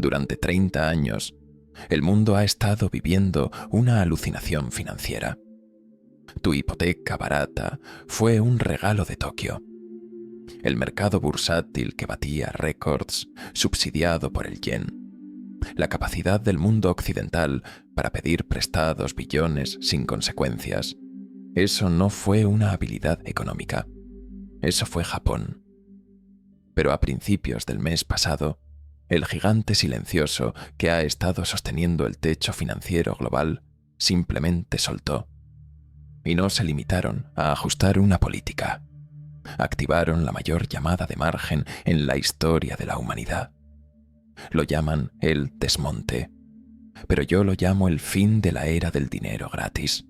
Durante 30 años, el mundo ha estado viviendo una alucinación financiera. Tu hipoteca barata fue un regalo de Tokio. El mercado bursátil que batía récords, subsidiado por el yen. La capacidad del mundo occidental para pedir prestados billones sin consecuencias. Eso no fue una habilidad económica. Eso fue Japón. Pero a principios del mes pasado, el gigante silencioso que ha estado sosteniendo el techo financiero global simplemente soltó. Y no se limitaron a ajustar una política. Activaron la mayor llamada de margen en la historia de la humanidad. Lo llaman el desmonte, pero yo lo llamo el fin de la era del dinero gratis.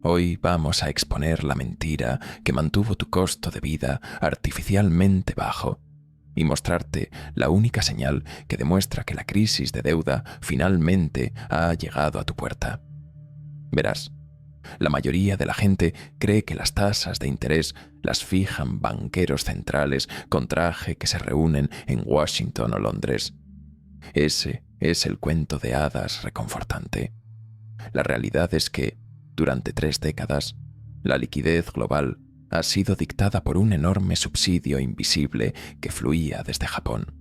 Hoy vamos a exponer la mentira que mantuvo tu costo de vida artificialmente bajo y mostrarte la única señal que demuestra que la crisis de deuda finalmente ha llegado a tu puerta. Verás, la mayoría de la gente cree que las tasas de interés las fijan banqueros centrales con traje que se reúnen en Washington o Londres. Ese es el cuento de hadas reconfortante. La realidad es que, durante 3 décadas, la liquidez global ha sido dictada por un enorme subsidio invisible que fluía desde Japón.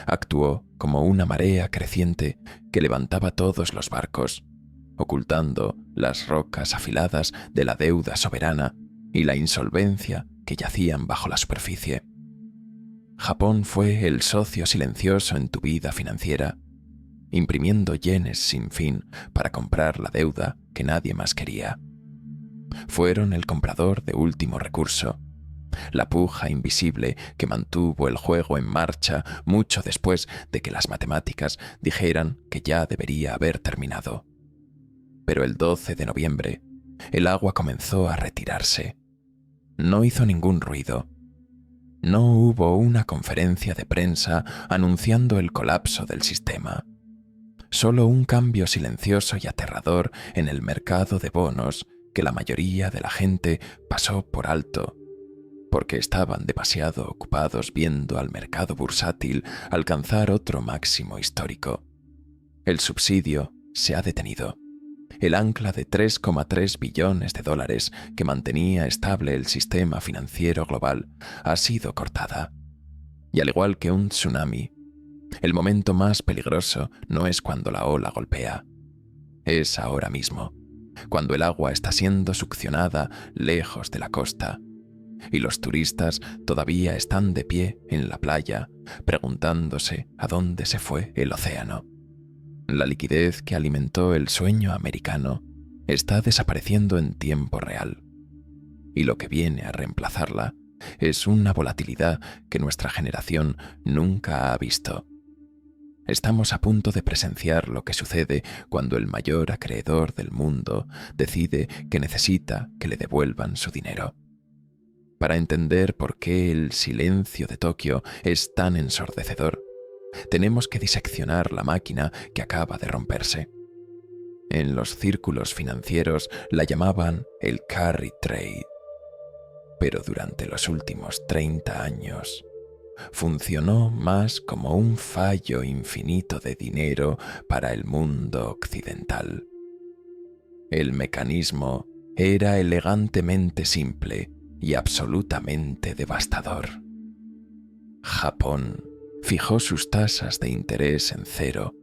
Actuó como una marea creciente que levantaba todos los barcos, ocultando las rocas afiladas de la deuda soberana y la insolvencia que yacían bajo la superficie. Japón fue el socio silencioso en tu vida financiera, imprimiendo yenes sin fin para comprar la deuda que nadie más quería. Fueron el comprador de último recurso, la puja invisible que mantuvo el juego en marcha mucho después de que las matemáticas dijeran que ya debería haber terminado. Pero el 12 de noviembre, el agua comenzó a retirarse. No hizo ningún ruido. No hubo una conferencia de prensa anunciando el colapso del sistema. Solo un cambio silencioso y aterrador en el mercado de bonos que la mayoría de la gente pasó por alto, porque estaban demasiado ocupados viendo al mercado bursátil alcanzar otro máximo histórico. El subsidio se ha detenido. El ancla de 3,3 billones de dólares que mantenía estable el sistema financiero global ha sido cortada. Y al igual que un tsunami, el momento más peligroso no es cuando la ola golpea. Es ahora mismo, cuando el agua está siendo succionada lejos de la costa y los turistas todavía están de pie en la playa preguntándose a dónde se fue el océano. La liquidez que alimentó el sueño americano está desapareciendo en tiempo real, y lo que viene a reemplazarla es una volatilidad que nuestra generación nunca ha visto. Estamos a punto de presenciar lo que sucede cuando el mayor acreedor del mundo decide que necesita que le devuelvan su dinero. Para entender por qué el silencio de Tokio es tan ensordecedor, tenemos que diseccionar la máquina que acaba de romperse. En los círculos financieros la llamaban el carry trade, pero durante los últimos 30 años funcionó más como un fallo infinito de dinero para el mundo occidental. El mecanismo era elegantemente simple y absolutamente devastador. Japón fijó sus tasas de interés en cero,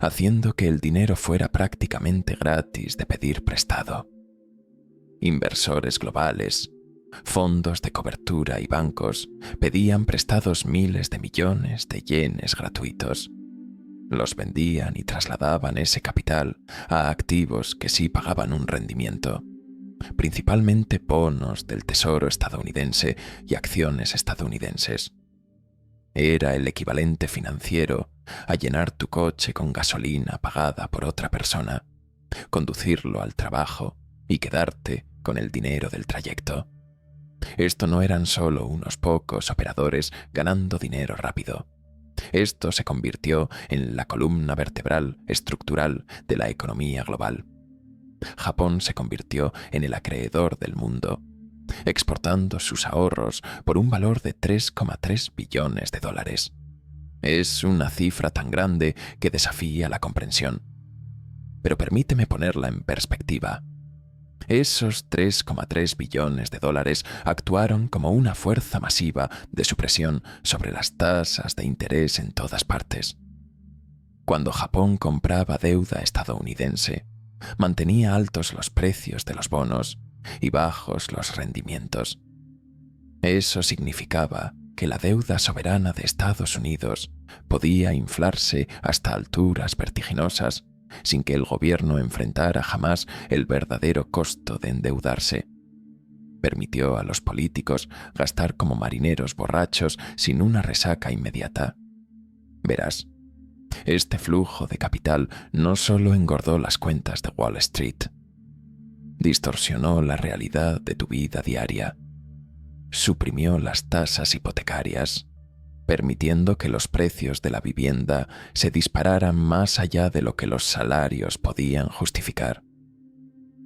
haciendo que el dinero fuera prácticamente gratis de pedir prestado. Inversores globales, fondos de cobertura y bancos pedían prestados miles de millones de yenes gratuitos. Los vendían y trasladaban ese capital a activos que sí pagaban un rendimiento, principalmente bonos del Tesoro estadounidense y acciones estadounidenses. Era el equivalente financiero a llenar tu coche con gasolina pagada por otra persona, conducirlo al trabajo y quedarte con el dinero del trayecto. Esto no eran solo unos pocos operadores ganando dinero rápido. Esto se convirtió en la columna vertebral estructural de la economía global. Japón se convirtió en el acreedor del mundo, exportando sus ahorros por un valor de 3,3 billones de dólares. Es una cifra tan grande que desafía la comprensión. Pero permíteme ponerla en perspectiva. Esos 3,3 billones de dólares actuaron como una fuerza masiva de supresión sobre las tasas de interés en todas partes. Cuando Japón compraba deuda estadounidense, mantenía altos los precios de los bonos y bajos los rendimientos. Eso significaba que la deuda soberana de Estados Unidos podía inflarse hasta alturas vertiginosas sin que el gobierno enfrentara jamás el verdadero costo de endeudarse. Permitió a los políticos gastar como marineros borrachos sin una resaca inmediata. Verás, este flujo de capital no solo engordó las cuentas de Wall Street, distorsionó la realidad de tu vida diaria, suprimió las tasas hipotecarias, permitiendo que los precios de la vivienda se dispararan más allá de lo que los salarios podían justificar.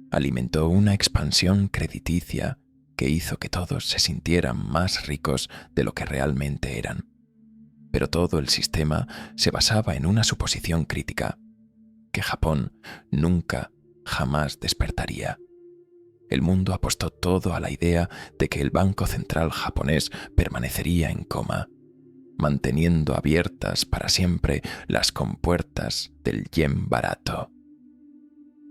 Alimentó una expansión crediticia que hizo que todos se sintieran más ricos de lo que realmente eran. Pero todo el sistema se basaba en una suposición crítica, que Japón nunca, jamás despertaría. El mundo apostó todo a la idea de que el Banco Central japonés permanecería en coma, manteniendo abiertas para siempre las compuertas del yen barato.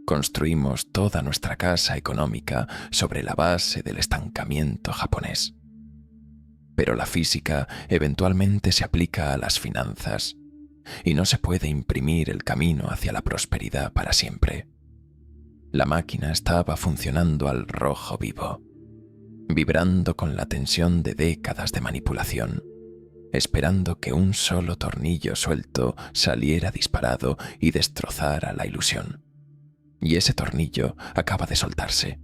Construimos toda nuestra casa económica sobre la base del estancamiento japonés. Pero la física eventualmente se aplica a las finanzas, y no se puede imprimir el camino hacia la prosperidad para siempre. La máquina estaba funcionando al rojo vivo, vibrando con la tensión de décadas de manipulación, esperando que un solo tornillo suelto saliera disparado y destrozara la ilusión. Y ese tornillo acaba de soltarse.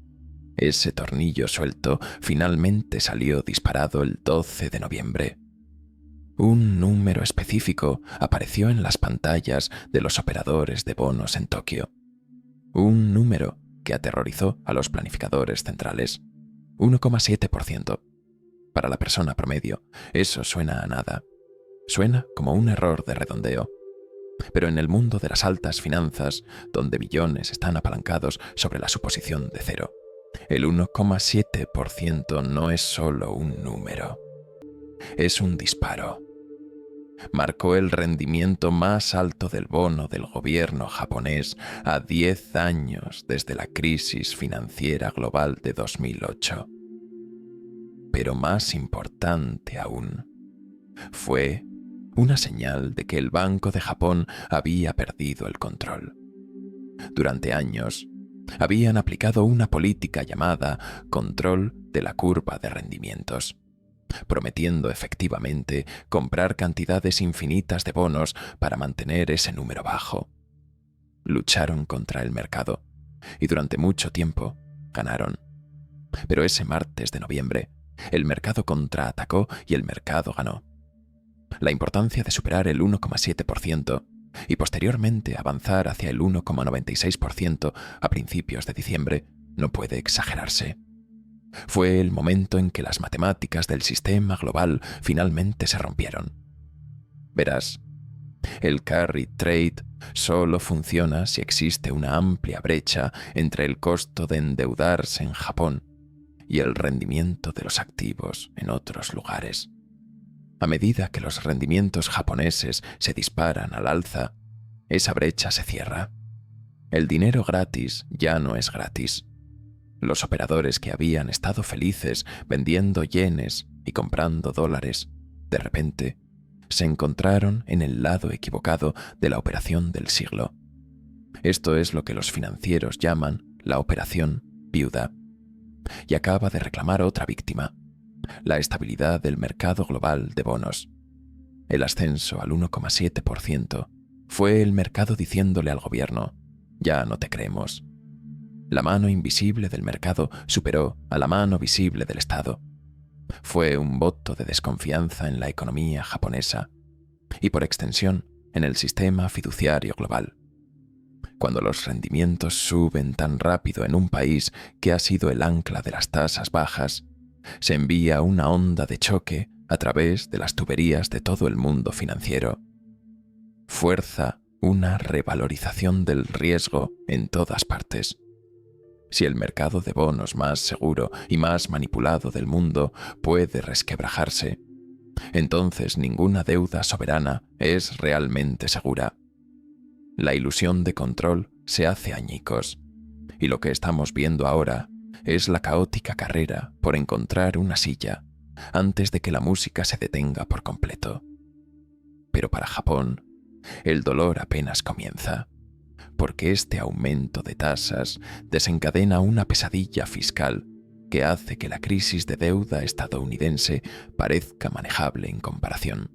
Ese tornillo suelto finalmente salió disparado el 12 de noviembre. Un número específico apareció en las pantallas de los operadores de bonos en Tokio. Un número que aterrorizó a los planificadores centrales. 1,7%. Para la persona promedio, eso suena a nada. Suena como un error de redondeo. Pero en el mundo de las altas finanzas, donde billones están apalancados sobre la suposición de cero, el 1,7% no es solo un número. Es un disparo. Marcó el rendimiento más alto del bono del gobierno japonés a 10 años desde la crisis financiera global de 2008. Pero más importante aún, fue una señal de que el Banco de Japón había perdido el control. Durante años, habían aplicado una política llamada control de la curva de rendimientos, prometiendo efectivamente comprar cantidades infinitas de bonos para mantener ese número bajo. Lucharon contra el mercado y durante mucho tiempo ganaron. Pero ese martes de noviembre, el mercado contraatacó y el mercado ganó. La importancia de superar el 1,7% y posteriormente avanzar hacia el 1,96% a principios de diciembre no puede exagerarse. Fue el momento en que las matemáticas del sistema global finalmente se rompieron. Verás, el carry trade solo funciona si existe una amplia brecha entre el costo de endeudarse en Japón y el rendimiento de los activos en otros lugares. A medida que los rendimientos japoneses se disparan al alza, esa brecha se cierra. El dinero gratis ya no es gratis. Los operadores que habían estado felices vendiendo yenes y comprando dólares, de repente, se encontraron en el lado equivocado de la operación del siglo. Esto es lo que los financieros llaman la operación viuda. Y acaba de reclamar otra víctima: la estabilidad del mercado global de bonos. El ascenso al 1,7% fue el mercado diciéndole al gobierno: ya no te creemos. La mano invisible del mercado superó a la mano visible del Estado. Fue un voto de desconfianza en la economía japonesa y, por extensión, en el sistema fiduciario global. Cuando los rendimientos suben tan rápido en un país que ha sido el ancla de las tasas bajas, se envía una onda de choque a través de las tuberías de todo el mundo financiero. Fuerza una revalorización del riesgo en todas partes. Si el mercado de bonos más seguro y más manipulado del mundo puede resquebrajarse, entonces ninguna deuda soberana es realmente segura. La ilusión de control se hace añicos, y lo que estamos viendo ahora es la caótica carrera por encontrar una silla antes de que la música se detenga por completo. Pero para Japón, el dolor apenas comienza, porque este aumento de tasas desencadena una pesadilla fiscal que hace que la crisis de deuda estadounidense parezca manejable en comparación.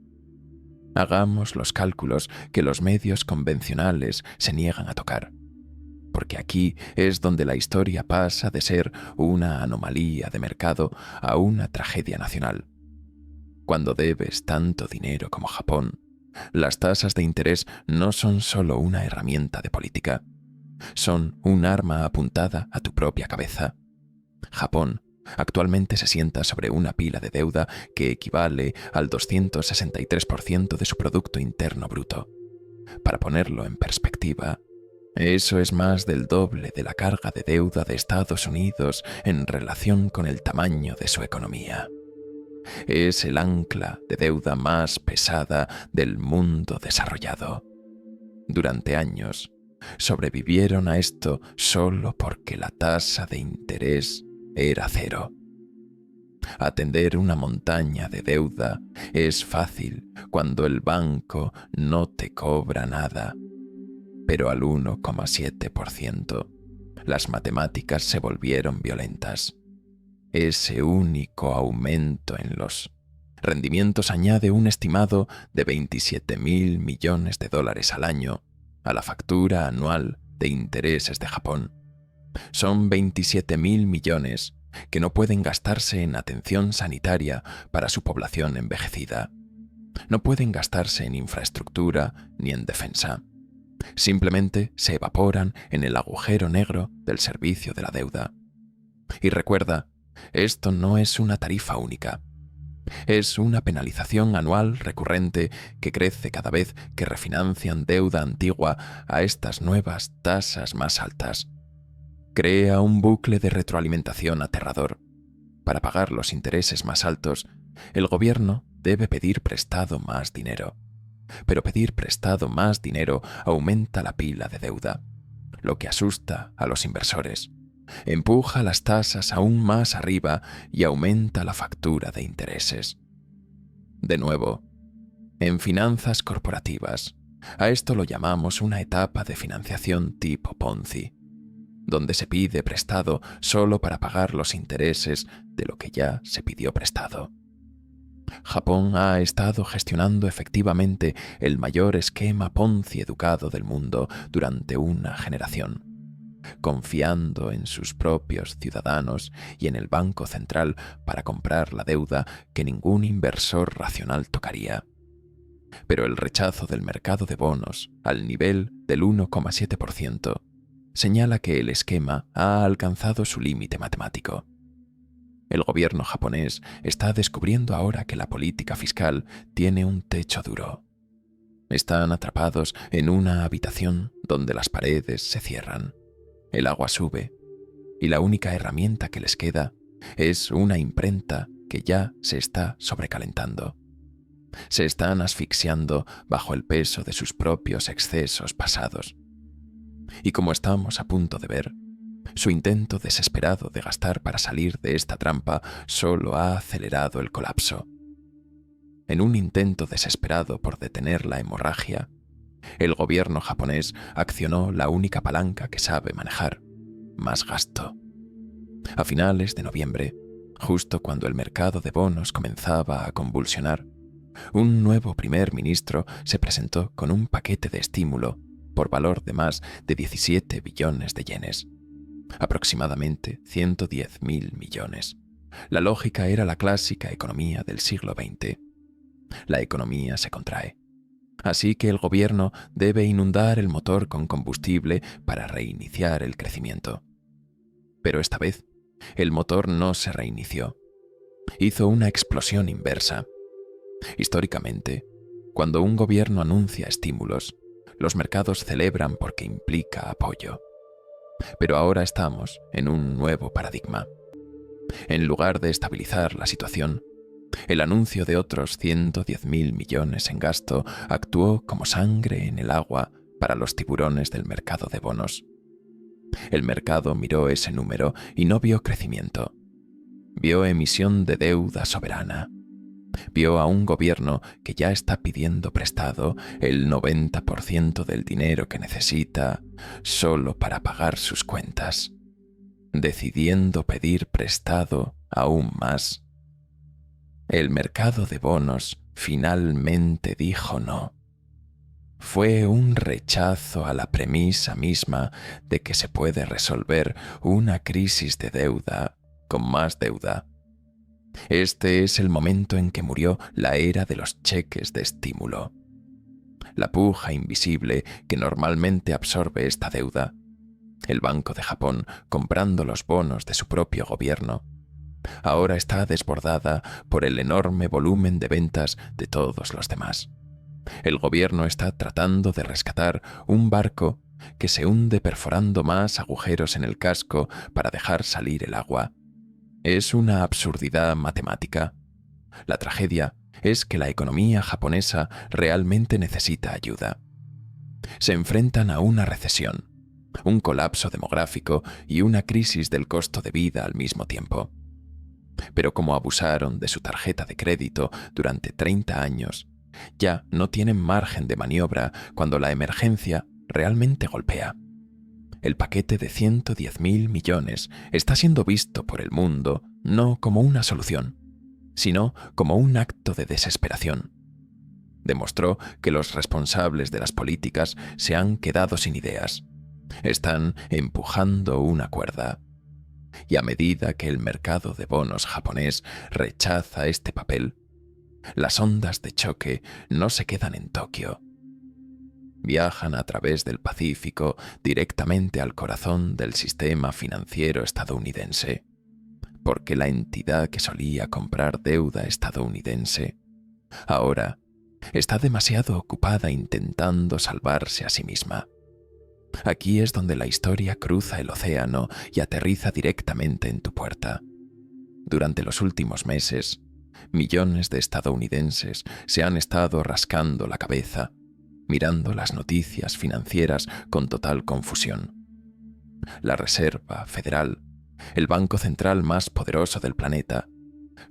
Hagamos los cálculos que los medios convencionales se niegan a tocar, porque aquí es donde la historia pasa de ser una anomalía de mercado a una tragedia nacional. Cuando debes tanto dinero como Japón, las tasas de interés no son solo una herramienta de política, son un arma apuntada a tu propia cabeza. Japón actualmente se sienta sobre una pila de deuda que equivale al 263% de su Producto Interno Bruto. Para ponerlo en perspectiva, eso es más del doble de la carga de deuda de Estados Unidos en relación con el tamaño de su economía. Es el ancla de deuda más pesada del mundo desarrollado. Durante años, sobrevivieron a esto solo porque la tasa de interés era cero. Atender una montaña de deuda es fácil cuando el banco no te cobra nada, pero al 1,7% las matemáticas se volvieron violentas. Ese único aumento en los rendimientos añade un estimado de 27.000 millones de dólares al año a la factura anual de intereses de Japón. Son 27.000 millones que no pueden gastarse en atención sanitaria para su población envejecida. No pueden gastarse en infraestructura ni en defensa. Simplemente se evaporan en el agujero negro del servicio de la deuda. Y recuerda, esto no es una tarifa única. Es una penalización anual recurrente que crece cada vez que refinancian deuda antigua a estas nuevas tasas más altas. Crea un bucle de retroalimentación aterrador. Para pagar los intereses más altos, el gobierno debe pedir prestado más dinero. Pero pedir prestado más dinero aumenta la pila de deuda, lo que asusta a los inversores. Empuja las tasas aún más arriba y aumenta la factura de intereses. De nuevo, en finanzas corporativas, a esto lo llamamos una etapa de financiación tipo Ponzi, donde se pide prestado solo para pagar los intereses de lo que ya se pidió prestado. Japón ha estado gestionando efectivamente el mayor esquema Ponzi educado del mundo durante una generación, confiando en sus propios ciudadanos y en el Banco Central para comprar la deuda que ningún inversor racional tocaría. Pero el rechazo del mercado de bonos al nivel del 1,7% señala que el esquema ha alcanzado su límite matemático. El gobierno japonés está descubriendo ahora que la política fiscal tiene un techo duro. Están atrapados en una habitación donde las paredes se cierran. El agua sube, y la única herramienta que les queda es una imprenta que ya se está sobrecalentando. Se están asfixiando bajo el peso de sus propios excesos pasados. Y como estamos a punto de ver, su intento desesperado de gastar para salir de esta trampa solo ha acelerado el colapso. En un intento desesperado por detener la hemorragia, el gobierno japonés accionó la única palanca que sabe manejar: más gasto. A finales de noviembre, justo cuando el mercado de bonos comenzaba a convulsionar, un nuevo primer ministro se presentó con un paquete de estímulo por valor de más de 17 billones de yenes, aproximadamente 110.000 millones. La lógica era la clásica economía del siglo XX. La economía se contrae, así que el gobierno debe inundar el motor con combustible para reiniciar el crecimiento. Pero esta vez, el motor no se reinició. Hizo una explosión inversa. Históricamente, cuando un gobierno anuncia estímulos, los mercados celebran porque implica apoyo. Pero ahora estamos en un nuevo paradigma. En lugar de estabilizar la situación, el anuncio de otros 110.000 millones en gasto actuó como sangre en el agua para los tiburones del mercado de bonos. El mercado miró ese número y no vio crecimiento. Vio emisión de deuda soberana. Vio a un gobierno que ya está pidiendo prestado el 90% del dinero que necesita solo para pagar sus cuentas, decidiendo pedir prestado aún más. El mercado de bonos finalmente dijo no. Fue un rechazo a la premisa misma de que se puede resolver una crisis de deuda con más deuda. Este es el momento en que murió la era de los cheques de estímulo. La puja invisible que normalmente absorbe esta deuda, el Banco de Japón comprando los bonos de su propio gobierno, ahora está desbordada por el enorme volumen de ventas de todos los demás. El gobierno está tratando de rescatar un barco que se hunde perforando más agujeros en el casco para dejar salir el agua. Es una absurdidad matemática. La tragedia es que la economía japonesa realmente necesita ayuda. Se enfrentan a una recesión, un colapso demográfico y una crisis del costo de vida al mismo tiempo. Pero como abusaron de su tarjeta de crédito durante 30 años, ya no tienen margen de maniobra cuando la emergencia realmente golpea. El paquete de 110.000 millones está siendo visto por el mundo no como una solución, sino como un acto de desesperación. Demostró que los responsables de las políticas se han quedado sin ideas. Están empujando una cuerda. Y a medida que el mercado de bonos japonés rechaza este papel, las ondas de choque no se quedan en Tokio. Viajan a través del Pacífico directamente al corazón del sistema financiero estadounidense, porque la entidad que solía comprar deuda estadounidense ahora está demasiado ocupada intentando salvarse a sí misma. Aquí es donde la historia cruza el océano y aterriza directamente en tu puerta. Durante los últimos meses, millones de estadounidenses se han estado rascando la cabeza, mirando las noticias financieras con total confusión. La Reserva Federal, el banco central más poderoso del planeta,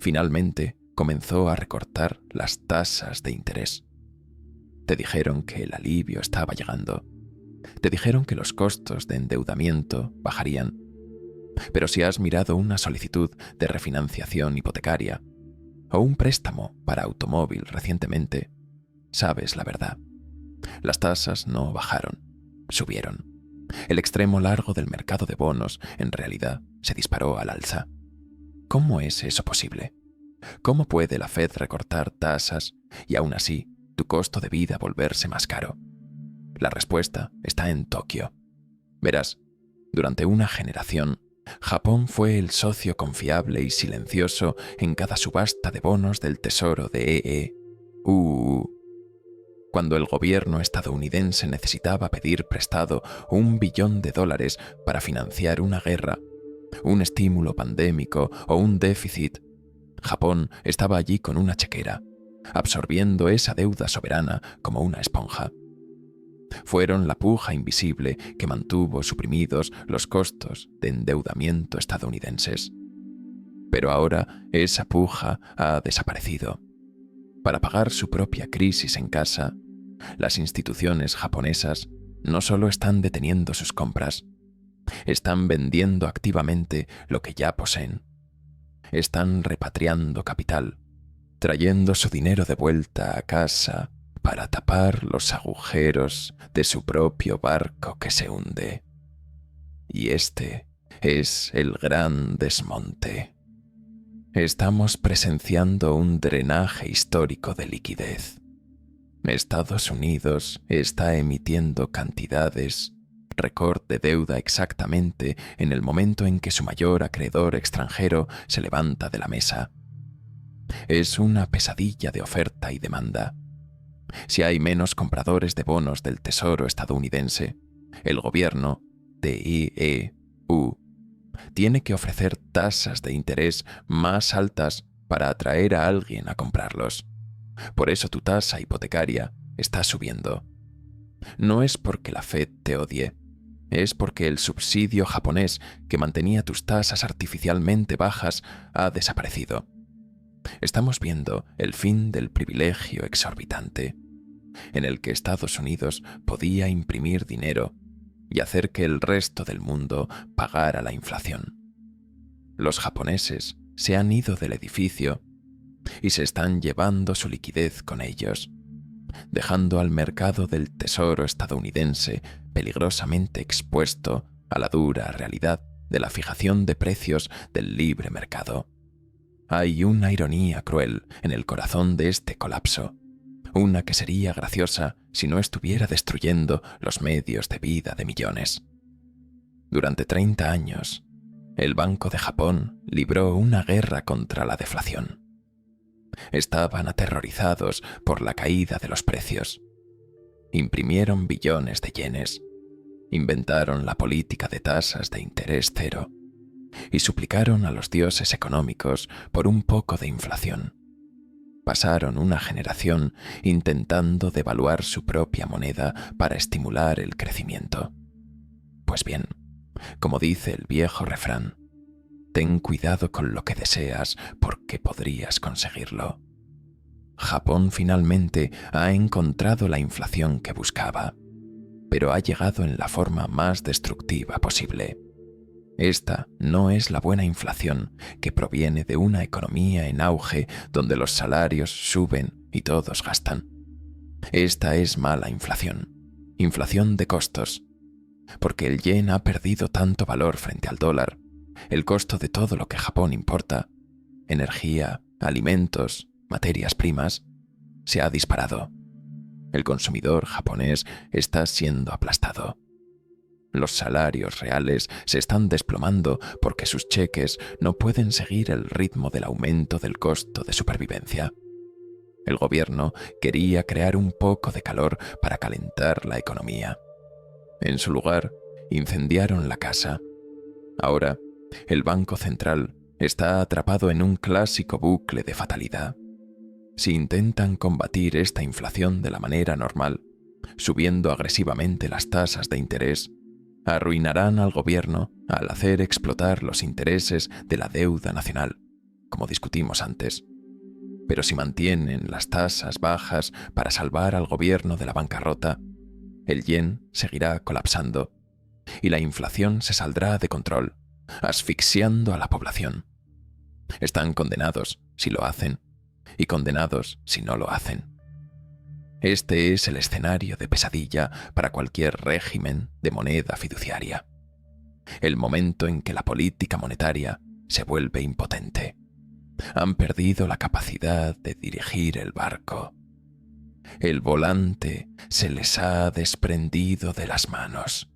finalmente comenzó a recortar las tasas de interés. Te dijeron que el alivio estaba llegando. Te dijeron que los costos de endeudamiento bajarían. Pero si has mirado una solicitud de refinanciación hipotecaria o un préstamo para automóvil recientemente, sabes la verdad. Las tasas no bajaron, subieron. El extremo largo del mercado de bonos, en realidad, se disparó al alza. ¿Cómo es eso posible? ¿Cómo puede la Fed recortar tasas y aún así tu costo de vida volverse más caro? La respuesta está en Tokio. Verás, durante una generación, Japón fue el socio confiable y silencioso en cada subasta de bonos del tesoro de EE. Cuando el gobierno estadounidense necesitaba pedir prestado $1 billón para financiar una guerra, un estímulo pandémico o un déficit, Japón estaba allí con una chequera, absorbiendo esa deuda soberana como una esponja. Fueron la puja invisible que mantuvo suprimidos los costos de endeudamiento estadounidenses. Pero ahora esa puja ha desaparecido. Para pagar su propia crisis en casa, las instituciones japonesas no solo están deteniendo sus compras, están vendiendo activamente lo que ya poseen. Están repatriando capital, trayendo su dinero de vuelta a casa para tapar los agujeros de su propio barco que se hunde. Y este es el gran desmonte. Estamos presenciando un drenaje histórico de liquidez. Estados Unidos está emitiendo cantidades récord de deuda exactamente en el momento en que su mayor acreedor extranjero se levanta de la mesa. Es una pesadilla de oferta y demanda. Si hay menos compradores de bonos del Tesoro estadounidense, el gobierno, TIEU, tiene que ofrecer tasas de interés más altas para atraer a alguien a comprarlos. Por eso tu tasa hipotecaria está subiendo. No es porque la Fed te odie, es porque el subsidio japonés que mantenía tus tasas artificialmente bajas ha desaparecido. Estamos viendo el fin del privilegio exorbitante, en el que Estados Unidos podía imprimir dinero y hacer que el resto del mundo pagara la inflación. Los japoneses se han ido del edificio y se están llevando su liquidez con ellos, dejando al mercado del tesoro estadounidense peligrosamente expuesto a la dura realidad de la fijación de precios del libre mercado. Hay una ironía cruel en el corazón de este colapso, una que sería graciosa si no estuviera destruyendo los medios de vida de millones. Durante 30 años, el Banco de Japón libró una guerra contra la deflación. Estaban aterrorizados por la caída de los precios. Imprimieron billones de yenes, inventaron la política de tasas de interés cero y suplicaron a los dioses económicos por un poco de inflación. Pasaron una generación intentando devaluar su propia moneda para estimular el crecimiento. Pues bien, como dice el viejo refrán, ten cuidado con lo que deseas porque podrías conseguirlo. Japón finalmente ha encontrado la inflación que buscaba, pero ha llegado en la forma más destructiva posible. Esta no es la buena inflación que proviene de una economía en auge donde los salarios suben y todos gastan. Esta es mala inflación, inflación de costos, porque el yen ha perdido tanto valor frente al dólar. El costo de todo lo que Japón importa, energía, alimentos, materias primas, se ha disparado. El consumidor japonés está siendo aplastado. Los salarios reales se están desplomando porque sus cheques no pueden seguir el ritmo del aumento del costo de supervivencia. El gobierno quería crear un poco de calor para calentar la economía. En su lugar, incendiaron la casa. Ahora, el Banco Central está atrapado en un clásico bucle de fatalidad. Si intentan combatir esta inflación de la manera normal, subiendo agresivamente las tasas de interés, arruinarán al gobierno al hacer explotar los intereses de la deuda nacional, como discutimos antes. Pero si mantienen las tasas bajas para salvar al gobierno de la bancarrota, el yen seguirá colapsando y la inflación se saldrá de control, asfixiando a la población. Están condenados si lo hacen y condenados si no lo hacen. Este es el escenario de pesadilla para cualquier régimen de moneda fiduciaria. El momento en que la política monetaria se vuelve impotente. Han perdido la capacidad de dirigir el barco. El volante se les ha desprendido de las manos.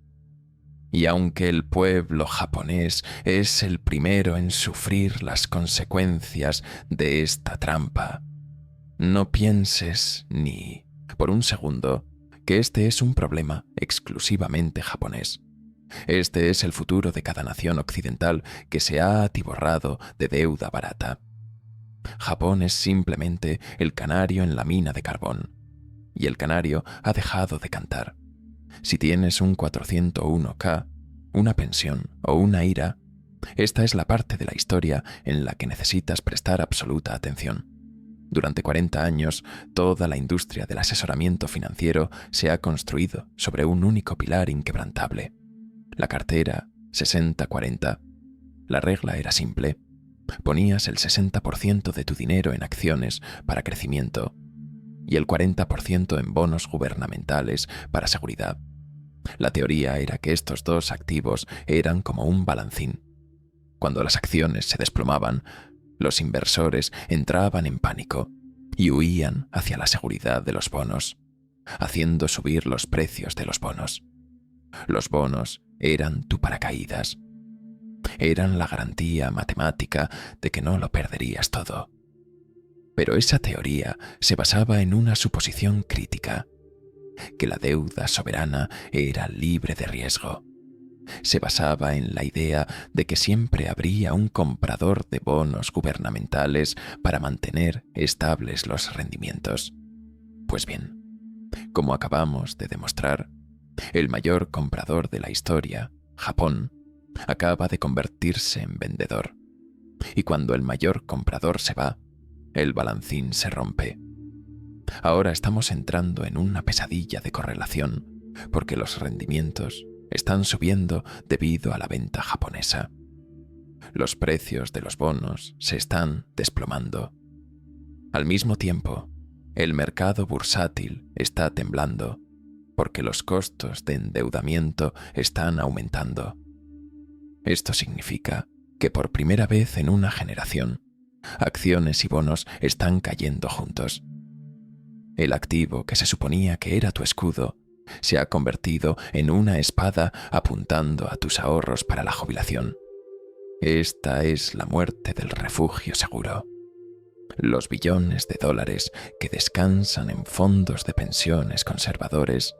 Y aunque el pueblo japonés es el primero en sufrir las consecuencias de esta trampa, no pienses ni por un segundo que este es un problema exclusivamente japonés. Este es el futuro de cada nación occidental que se ha atiborrado de deuda barata. Japón es simplemente el canario en la mina de carbón, y el canario ha dejado de cantar. Si tienes un 401k, una pensión o una IRA, esta es la parte de la historia en la que necesitas prestar absoluta atención. Durante 40 años, toda la industria del asesoramiento financiero se ha construido sobre un único pilar inquebrantable: la cartera 60-40. La regla era simple. Ponías el 60% de tu dinero en acciones para crecimiento y el 40% en bonos gubernamentales para seguridad. La teoría era que estos dos activos eran como un balancín. Cuando las acciones se desplomaban, los inversores entraban en pánico y huían hacia la seguridad de los bonos, haciendo subir los precios de los bonos. Los bonos eran tu paracaídas. Eran la garantía matemática de que no lo perderías todo. Pero esa teoría se basaba en una suposición crítica, que la deuda soberana era libre de riesgo. Se basaba en la idea de que siempre habría un comprador de bonos gubernamentales para mantener estables los rendimientos. Pues bien, como acabamos de demostrar, el mayor comprador de la historia, Japón, acaba de convertirse en vendedor. Y cuando el mayor comprador se va, el balancín se rompe. Ahora estamos entrando en una pesadilla de correlación, porque los rendimientos están subiendo debido a la venta japonesa. Los precios de los bonos se están desplomando. Al mismo tiempo, el mercado bursátil está temblando, porque los costos de endeudamiento están aumentando. Esto significa que por primera vez en una generación, acciones y bonos están cayendo juntos. El activo que se suponía que era tu escudo se ha convertido en una espada apuntando a tus ahorros para la jubilación. Esta es la muerte del refugio seguro. Los billones de dólares que descansan en fondos de pensiones conservadores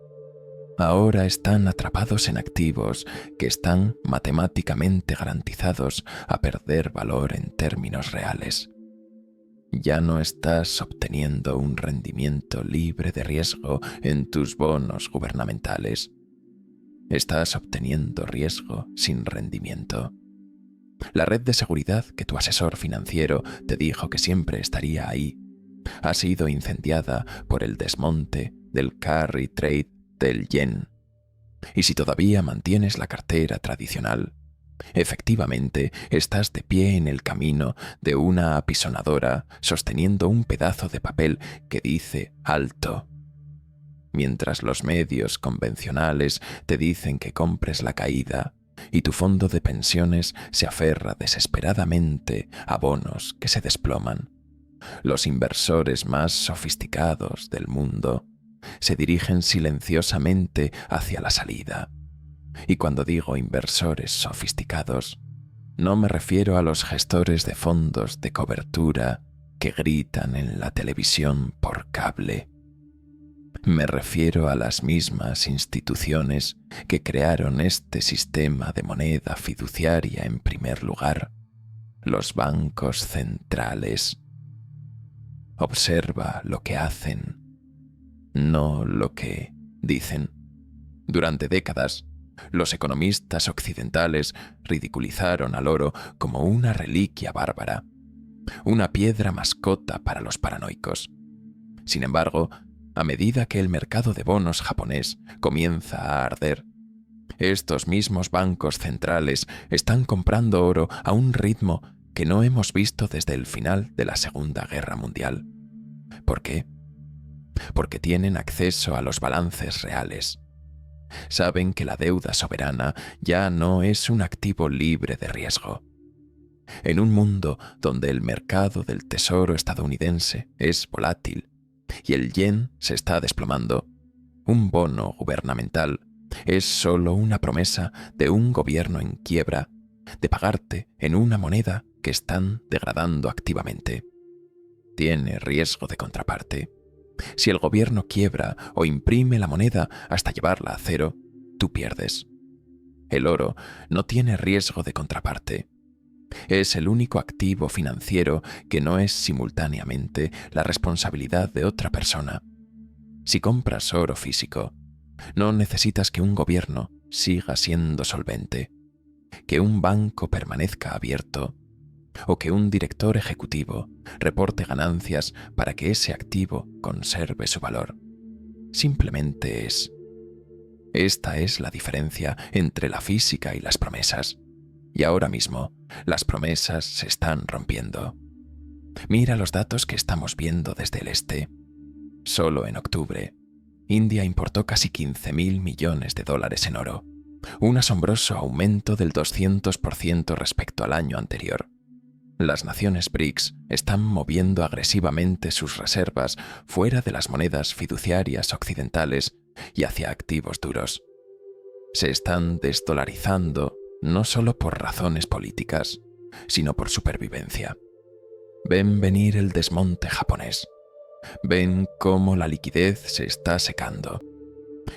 ahora están atrapados en activos que están matemáticamente garantizados a perder valor en términos reales. Ya no estás obteniendo un rendimiento libre de riesgo en tus bonos gubernamentales. Estás obteniendo riesgo sin rendimiento. La red de seguridad que tu asesor financiero te dijo que siempre estaría ahí ha sido incendiada por el desmonte del carry trade del yen. Y si todavía mantienes la cartera tradicional, efectivamente estás de pie en el camino de una apisonadora sosteniendo un pedazo de papel que dice alto. Mientras los medios convencionales te dicen que compres la caída y tu fondo de pensiones se aferra desesperadamente a bonos que se desploman, los inversores más sofisticados del mundo se dirigen silenciosamente hacia la salida. Y cuando digo inversores sofisticados, no me refiero a los gestores de fondos de cobertura que gritan en la televisión por cable. Me refiero a las mismas instituciones que crearon este sistema de moneda fiduciaria en primer lugar, los bancos centrales. Observa lo que hacen, no lo que dicen. Durante décadas, los economistas occidentales ridiculizaron al oro como una reliquia bárbara, una piedra mascota para los paranoicos. Sin embargo, a medida que el mercado de bonos japonés comienza a arder, estos mismos bancos centrales están comprando oro a un ritmo que no hemos visto desde el final de la Segunda Guerra Mundial. ¿Por qué? Porque tienen acceso a los balances reales. Saben que la deuda soberana ya no es un activo libre de riesgo. En un mundo donde el mercado del tesoro estadounidense es volátil y el yen se está desplomando, un bono gubernamental es solo una promesa de un gobierno en quiebra de pagarte en una moneda que están degradando activamente. Tiene riesgo de contraparte. Si el gobierno quiebra o imprime la moneda hasta llevarla a cero, tú pierdes. El oro no tiene riesgo de contraparte. Es el único activo financiero que no es simultáneamente la responsabilidad de otra persona. Si compras oro físico, no necesitas que un gobierno siga siendo solvente, que un banco permanezca abierto o que un director ejecutivo reporte ganancias para que ese activo conserve su valor. Simplemente es. Esta es la diferencia entre la física y las promesas. Y ahora mismo, las promesas se están rompiendo. Mira los datos que estamos viendo desde el este. Solo en octubre, India importó casi 15.000 millones de dólares en oro, un asombroso aumento del 200% respecto al año anterior. Las naciones BRICS están moviendo agresivamente sus reservas fuera de las monedas fiduciarias occidentales y hacia activos duros. Se están desdolarizando no solo por razones políticas, sino por supervivencia. Ven venir el desmonte japonés. Ven cómo la liquidez se está secando.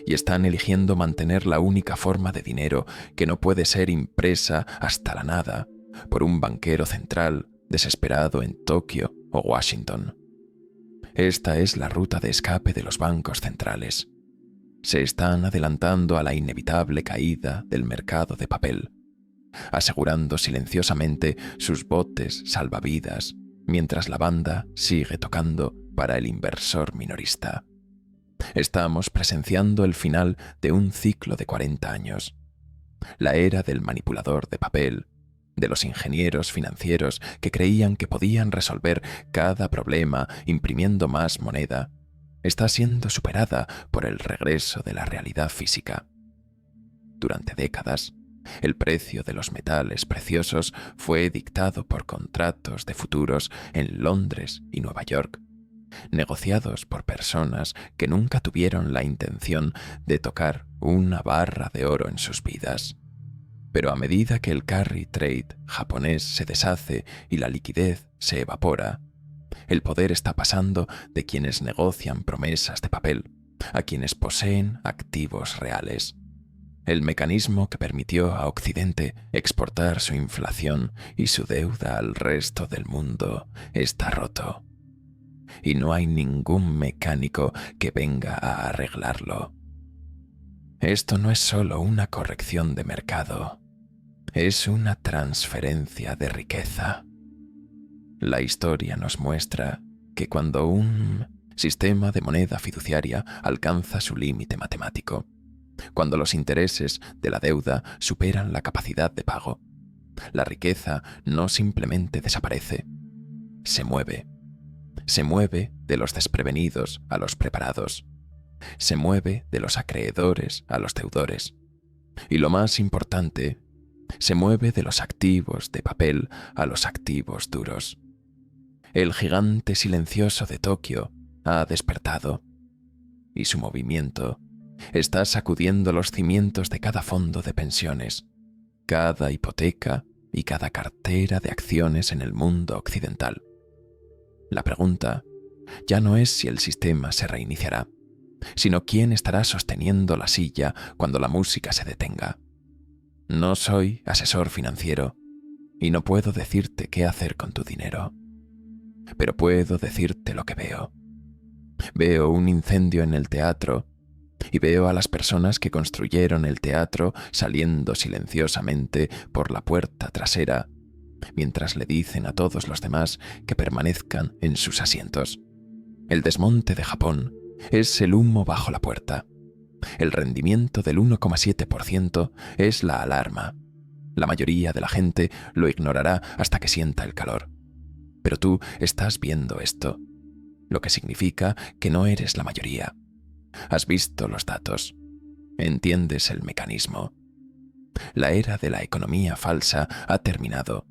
Y están eligiendo mantener la única forma de dinero que no puede ser impresa hasta la nada por un banquero central desesperado en Tokio o Washington. Esta es la ruta de escape de los bancos centrales. Se están adelantando a la inevitable caída del mercado de papel, asegurando silenciosamente sus botes salvavidas mientras la banda sigue tocando para el inversor minorista. Estamos presenciando el final de un ciclo de 40 años. La era del manipulador de papel, de los ingenieros financieros que creían que podían resolver cada problema imprimiendo más moneda, está siendo superada por el regreso de la realidad física. Durante décadas, el precio de los metales preciosos fue dictado por contratos de futuros en Londres y Nueva York, negociados por personas que nunca tuvieron la intención de tocar una barra de oro en sus vidas. Pero a medida que el carry trade japonés se deshace y la liquidez se evapora, el poder está pasando de quienes negocian promesas de papel a quienes poseen activos reales. El mecanismo que permitió a Occidente exportar su inflación y su deuda al resto del mundo está roto. Y no hay ningún mecánico que venga a arreglarlo. Esto no es solo una corrección de mercado, es una transferencia de riqueza. La historia nos muestra que cuando un sistema de moneda fiduciaria alcanza su límite matemático, cuando los intereses de la deuda superan la capacidad de pago, la riqueza no simplemente desaparece, se mueve. Se mueve de los desprevenidos a los preparados. Se mueve de los acreedores a los deudores. Y lo más importante, se mueve de los activos de papel a los activos duros. El gigante silencioso de Tokio ha despertado, y su movimiento está sacudiendo los cimientos de cada fondo de pensiones, cada hipoteca y cada cartera de acciones en el mundo occidental. La pregunta ya no es si el sistema se reiniciará, sino quién estará sosteniendo la silla cuando la música se detenga. No soy asesor financiero y no puedo decirte qué hacer con tu dinero, pero puedo decirte lo que veo. Veo un incendio en el teatro y veo a las personas que construyeron el teatro saliendo silenciosamente por la puerta trasera mientras le dicen a todos los demás que permanezcan en sus asientos. El desmonte de Japón es el humo bajo la puerta. El rendimiento del 1,7% es la alarma. La mayoría de la gente lo ignorará hasta que sienta el calor. Pero tú estás viendo esto, lo que significa que no eres la mayoría. Has visto los datos. Entiendes el mecanismo. La era de la economía falsa ha terminado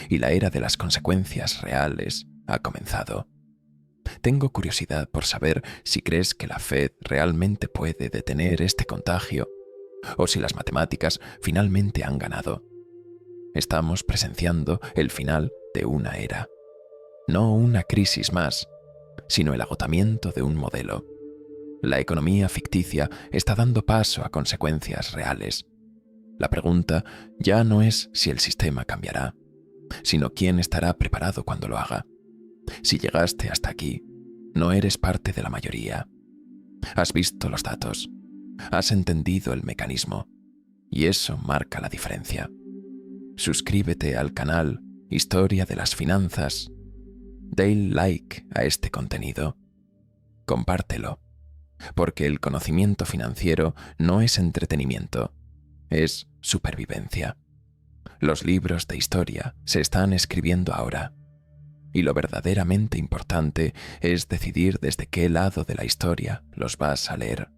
y la era de las consecuencias reales ha comenzado. Tengo curiosidad por saber si crees que la Fed realmente puede detener este contagio o si las matemáticas finalmente han ganado. Estamos presenciando el final de una era. No una crisis más, sino el agotamiento de un modelo. La economía ficticia está dando paso a consecuencias reales. La pregunta ya no es si el sistema cambiará, sino quién estará preparado cuando lo haga. Si llegaste hasta aquí, no eres parte de la mayoría. Has visto los datos, has entendido el mecanismo, y eso marca la diferencia. Suscríbete al canal Historia de las Finanzas. Dale like a este contenido. Compártelo, porque el conocimiento financiero no es entretenimiento, es supervivencia. Los libros de historia se están escribiendo ahora, y lo verdaderamente importante es decidir desde qué lado de la historia los vas a leer.